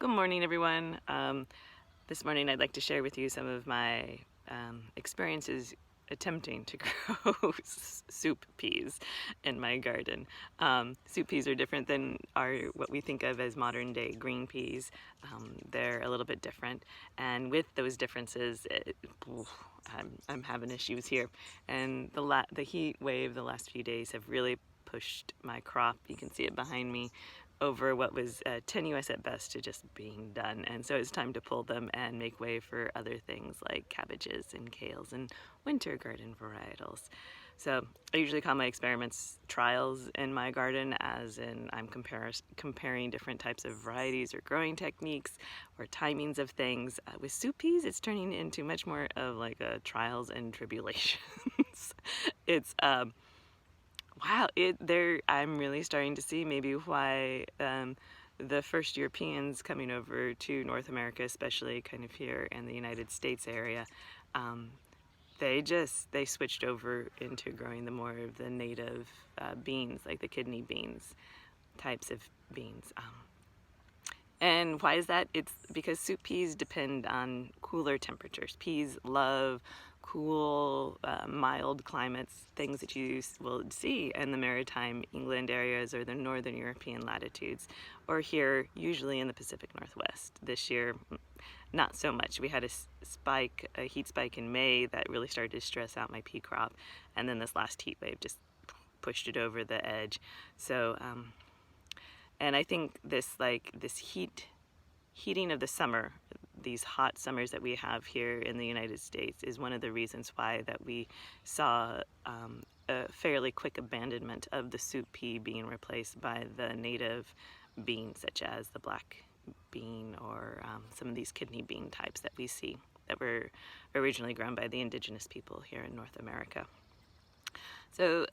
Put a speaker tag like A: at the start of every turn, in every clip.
A: Good morning, everyone. This morning I'd like to share with you some of my experiences attempting to grow soup peas in my garden. Soup peas are different than what we think of as modern day green peas. They're a little bit different, and with those differences, I'm having issues here. And the heat wave the last few days have really pushed my crop. You can see it behind me, over what was tenuous at best to just being done. And so it's time to pull them and make way for other things like cabbages and kales and winter garden varietals. So I usually call my experiments trials in my garden, as in I'm comparing different types of varieties or growing techniques or timings of things. With soup peas, it's turning into much more of like a trials and tribulations. It's wow, I'm really starting to see maybe why the first Europeans coming over to North America, especially kind of here in the United States area, they switched over into growing the more of the native beans, like the kidney beans types of beans. And why is that? It's because soup peas depend on cooler temperatures. Peas love cool, mild climates, things that you will see in the maritime England areas or the northern European latitudes, or here usually in the Pacific Northwest. This year, not so much. We had a heat spike in May that really started to stress out my pea crop, and then this last heat wave just pushed it over the edge. So, and I think this heating of the summer, these hot summers that we have here in the United States, is one of the reasons why that we saw a fairly quick abandonment of the soup pea being replaced by the native beans, such as the black bean or some of these kidney bean types that we see that were originally grown by the indigenous people here in North America. So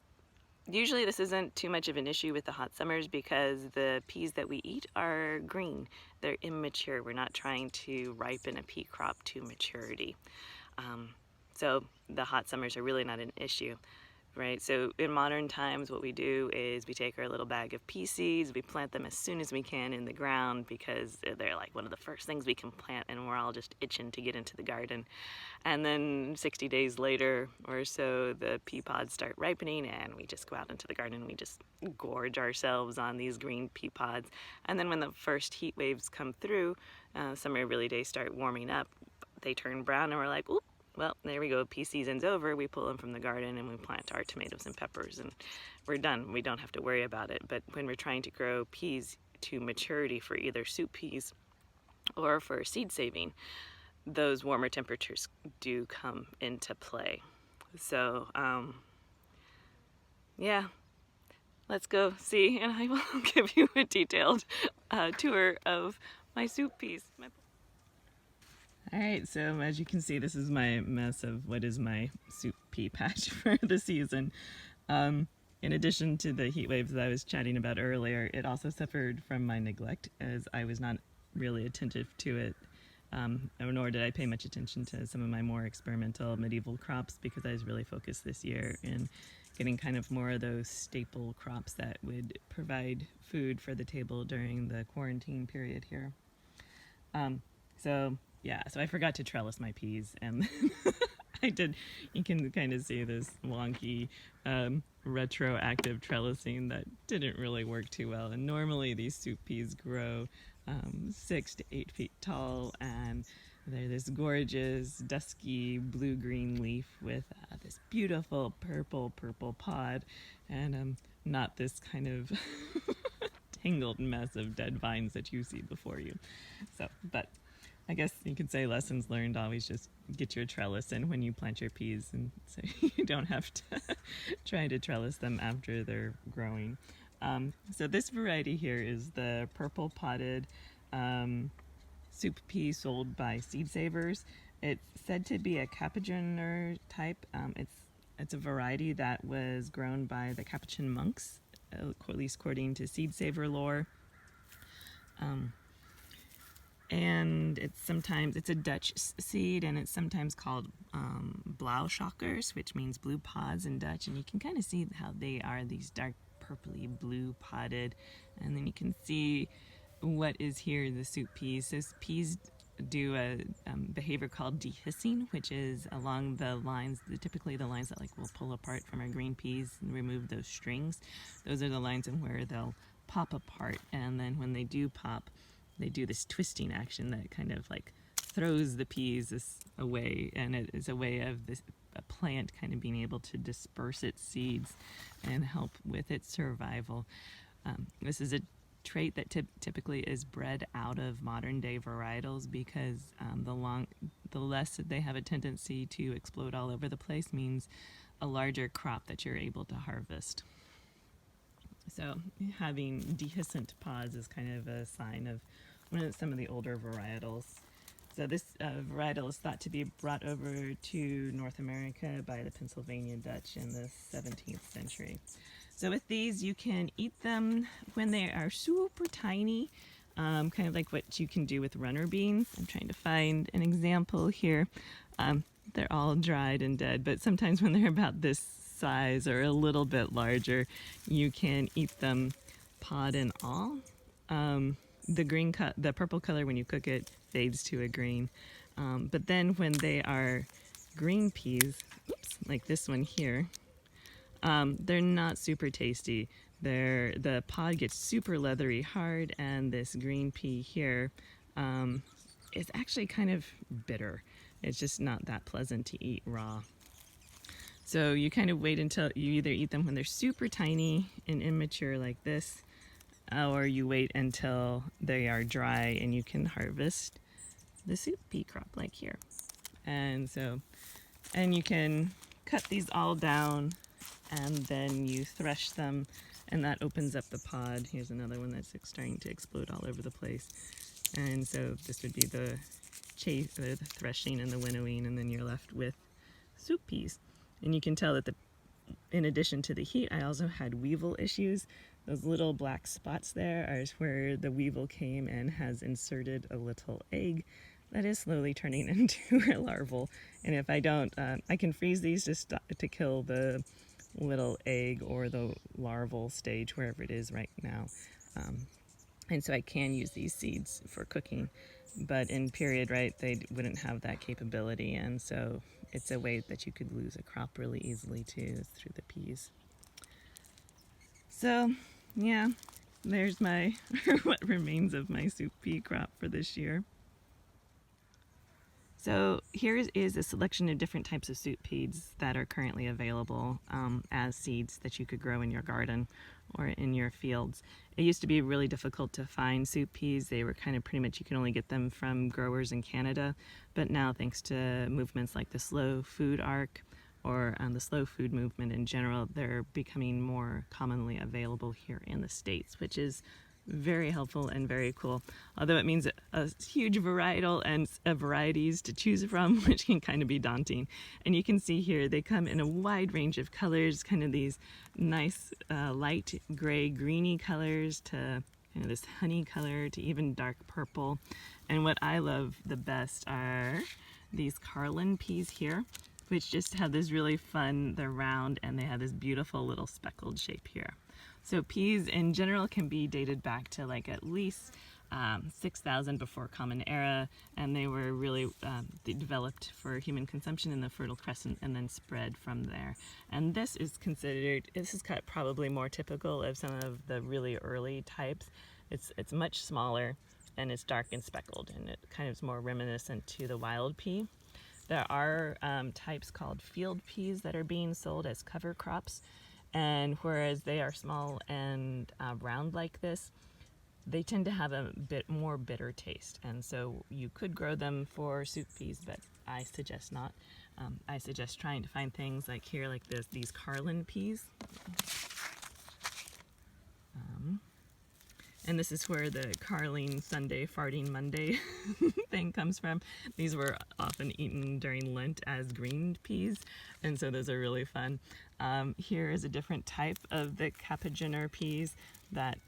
A: usually this isn't too much of an issue with the hot summers because the peas that we eat are green. They're immature. We're not trying to ripen a pea crop to maturity. So the hot summers are really not an issue, right? So in modern times, what we do is we take our little bag of pea seeds, we plant them as soon as we can in the ground because they're like one of the first things we can plant, and we're all just itching to get into the garden. And then 60 days later or so, the pea pods start ripening, and we just go out into the garden and we just gorge ourselves on these green pea pods. And then when the first heat waves come through, summer really days start warming up, they turn brown, and we're like, oop, well, there we go, pea season's over. We pull them from the garden and we plant our tomatoes and peppers, and we're done. We don't have to worry about it. But when we're trying to grow peas to maturity for either soup peas or for seed saving, those warmer temperatures do come into play. So, yeah, let's go see, and I will give you a detailed tour of my soup peas. Alright, so as you can see, this is my mess of what is my soup pea patch for the season. In addition to the heat waves that I was chatting about earlier, it also suffered from my neglect, as I was not really attentive to it, nor did I pay much attention to some of my more experimental medieval crops, because I was really focused this year in getting kind of more of those staple crops that would provide food for the table during the quarantine period here. So I forgot to trellis my peas, and I did. You can kind of see this wonky retroactive trellising that didn't really work too well. And normally these soup peas grow 6 to 8 feet tall, and they're this gorgeous dusky blue-green leaf with this beautiful purple pod, and not this kind of tangled mess of dead vines that you see before you. So, but I guess you could say lessons learned: always just get your trellis in when you plant your peas, and so you don't have to try to trellis them after they're growing. So this variety here is the purple potted soup pea sold by Seed Savers. It's said to be a Capuchin type. It's a variety that was grown by the Capuchin monks, at least according to Seed Saver lore. And it's a Dutch seed, and it's sometimes called blauwschokkers, which means blue pods in Dutch. And you can kind of see how they are these dark purpley blue podded, and then you can see what is here the soup peas. So peas do a behavior called dehissing, which is along the lines, typically the lines that like we'll pull apart from our green peas and remove those strings. Those are the lines in where they'll pop apart, and then when they do pop, they do this twisting action that kind of like throws the peas away, and it is a way of a plant kind of being able to disperse its seeds and help with its survival. This is a trait that typically is bred out of modern day varietals because the less that they have a tendency to explode all over the place means a larger crop that you're able to harvest. So having dehiscent pods is kind of a sign of some of the older varietals. So this varietal is thought to be brought over to North America by the Pennsylvania Dutch in the 17th century. So with these, you can eat them when they are super tiny, kind of like what you can do with runner beans. I'm trying to find an example here. They're all dried and dead, but sometimes when they're about this size or a little bit larger, you can eat them pod and all. The purple color when you cook it fades to a green, but then when they are green peas, like this one here, they're not super tasty. The pod gets super leathery hard, and this green pea here is actually kind of bitter. It's just not that pleasant to eat raw. So you kind of wait until you either eat them when they're super tiny and immature like this, or you wait until they are dry and you can harvest the soup pea crop like here. And you can cut these all down and then you thresh them, and that opens up the pod. Here's another one that's starting to explode all over the place. And so this would be the threshing and the winnowing, and then you're left with soup peas. And you can tell that in addition to the heat, I also had weevil issues. Those little black spots there are where the weevil came and has inserted a little egg that is slowly turning into a larval. And if I don't, I can freeze these to kill the little egg or the larval stage, wherever it is right now. And so I can use these seeds for cooking, but in period, right, they wouldn't have that capability, and so it's a way that you could lose a crop really easily too, through the peas. So yeah, there's my what remains of my soup pea crop for this year. So here is a selection of different types of soup peas that are currently available as seeds that you could grow in your garden or in your fields. It used to be really difficult to find soup peas. They were kind of pretty much, you could only get them from growers in Canada, but now thanks to movements like the slow food arc or the slow food movement in general, they're becoming more commonly available here in the States, which is very helpful and very cool, although it means a huge varietal and varieties to choose from, which can kind of be daunting. And you can see here they come in a wide range of colors, kind of these nice light gray greeny colors to kind of this honey color to even dark purple. And what I love the best are these Carlin peas here, which just have this really fun, they're round and they have this beautiful little speckled shape here. So peas in general can be dated back to like at least 6,000 before Common Era, and they were really they developed for human consumption in the Fertile Crescent and then spread from there. And this is probably more typical of some of the really early types. It's much smaller and it's dark and speckled, and it kind of is more reminiscent to the wild pea. There are types called field peas that are being sold as cover crops. And whereas they are small and round like this, they tend to have a bit more bitter taste. And so you could grow them for soup peas, but I suggest not. I suggest trying to find things like here, like these Carlin peas. And this is where the Carling Sunday, Farting Monday thing comes from. These were often eaten during Lent as green peas, and so those are really fun. Here is a different type of the Capuciner peas, that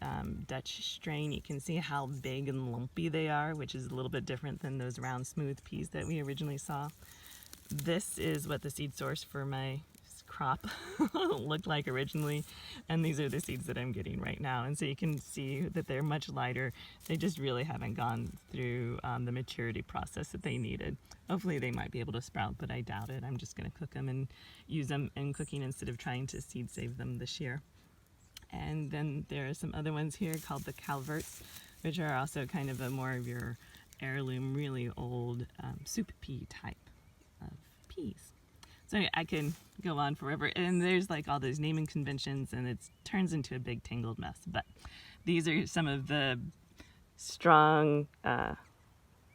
A: Dutch strain. You can see how big and lumpy they are, which is a little bit different than those round, smooth peas that we originally saw. This is what the seed source for my crop looked like originally, and these are the seeds that I'm getting right now. And so you can see that they're much lighter. They just really haven't gone through the maturity process that they needed. Hopefully they might be able to sprout, but I doubt it. I'm just going to cook them and use them in cooking instead of trying to seed save them this year. And then there are some other ones here called the Calverts, which are also kind of a more of your heirloom, really old soup pea type of peas. So I can go on forever, and there's like all those naming conventions, and it turns into a big tangled mess. But these are some of the strong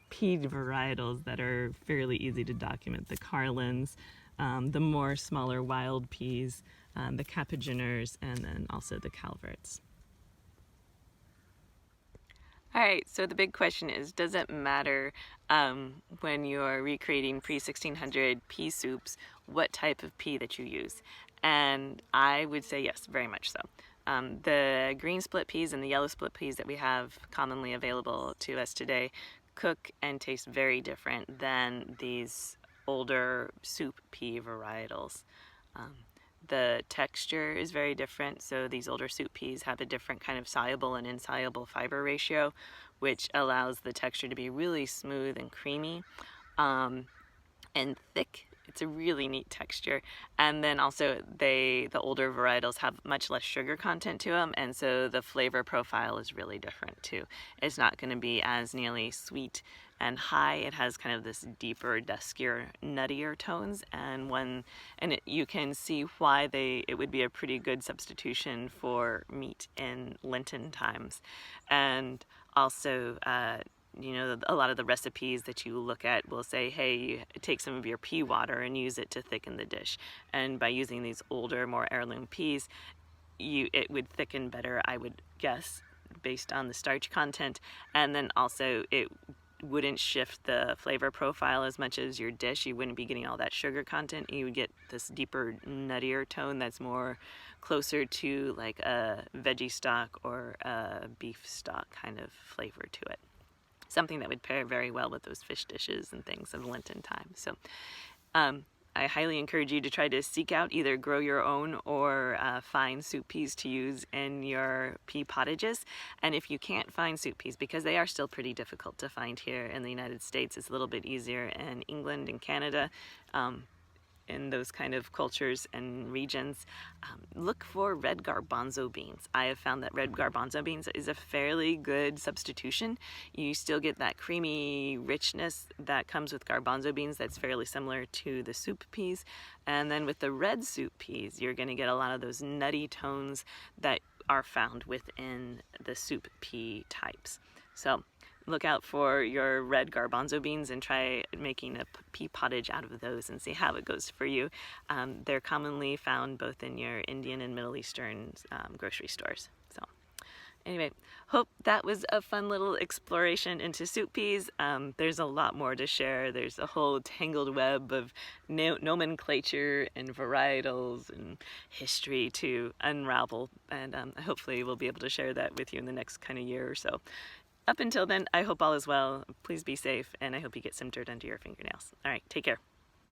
A: pea varietals that are fairly easy to document. The Carlins, the more smaller wild peas, the Capuginers, and then also the Calverts. All right, so the big question is, does it matter when you're recreating pre-1600 pea soups what type of pea that you use? And I would say yes, very much so. The green split peas and the yellow split peas that we have commonly available to us today cook and taste very different than these older soup pea varietals. The texture is very different, so these older soup peas have a different kind of soluble and insoluble fiber ratio, which allows the texture to be really smooth and creamy and thick. It's a really neat texture. And then also the older varietals have much less sugar content to them, and so the flavor profile is really different too. It's not going to be as nearly sweet and high. It has kind of this deeper, duskier, nuttier tones, and you can see why it would be a pretty good substitution for meat in Lenten times. And also you know, a lot of the recipes that you look at will say, hey, you take some of your pea water and use it to thicken the dish. And by using these older, more heirloom peas, it would thicken better, I would guess, based on the starch content. And then also it wouldn't shift the flavor profile as much as your dish. You wouldn't be getting all that sugar content. You would get this deeper, nuttier tone that's more closer to like a veggie stock or a beef stock kind of flavor to it. Something that would pair very well with those fish dishes and things of Lenten time. So I highly encourage you to try to seek out, either grow your own or find soup peas to use in your pea pottages. And if you can't find soup peas, because they are still pretty difficult to find here in the United States, it's a little bit easier in England and Canada, in those kind of cultures and regions, look for red garbanzo beans. I have found that red garbanzo beans is a fairly good substitution. You still get that creamy richness that comes with garbanzo beans that's fairly similar to the soup peas. And then with the red soup peas, you're going to get a lot of those nutty tones that are found within the soup pea types. So look out for your red garbanzo beans and try making a pea pottage out of those and see how it goes for you. They're commonly found both in your Indian and Middle Eastern grocery stores. So anyway, hope that was a fun little exploration into soup peas. There's a lot more to share. There's a whole tangled web of nomenclature and varietals and history to unravel, and hopefully we'll be able to share that with you in the next kind of year or so. Up until then, I hope all is well. Please be safe, and I hope you get some dirt under your fingernails. All right, take care.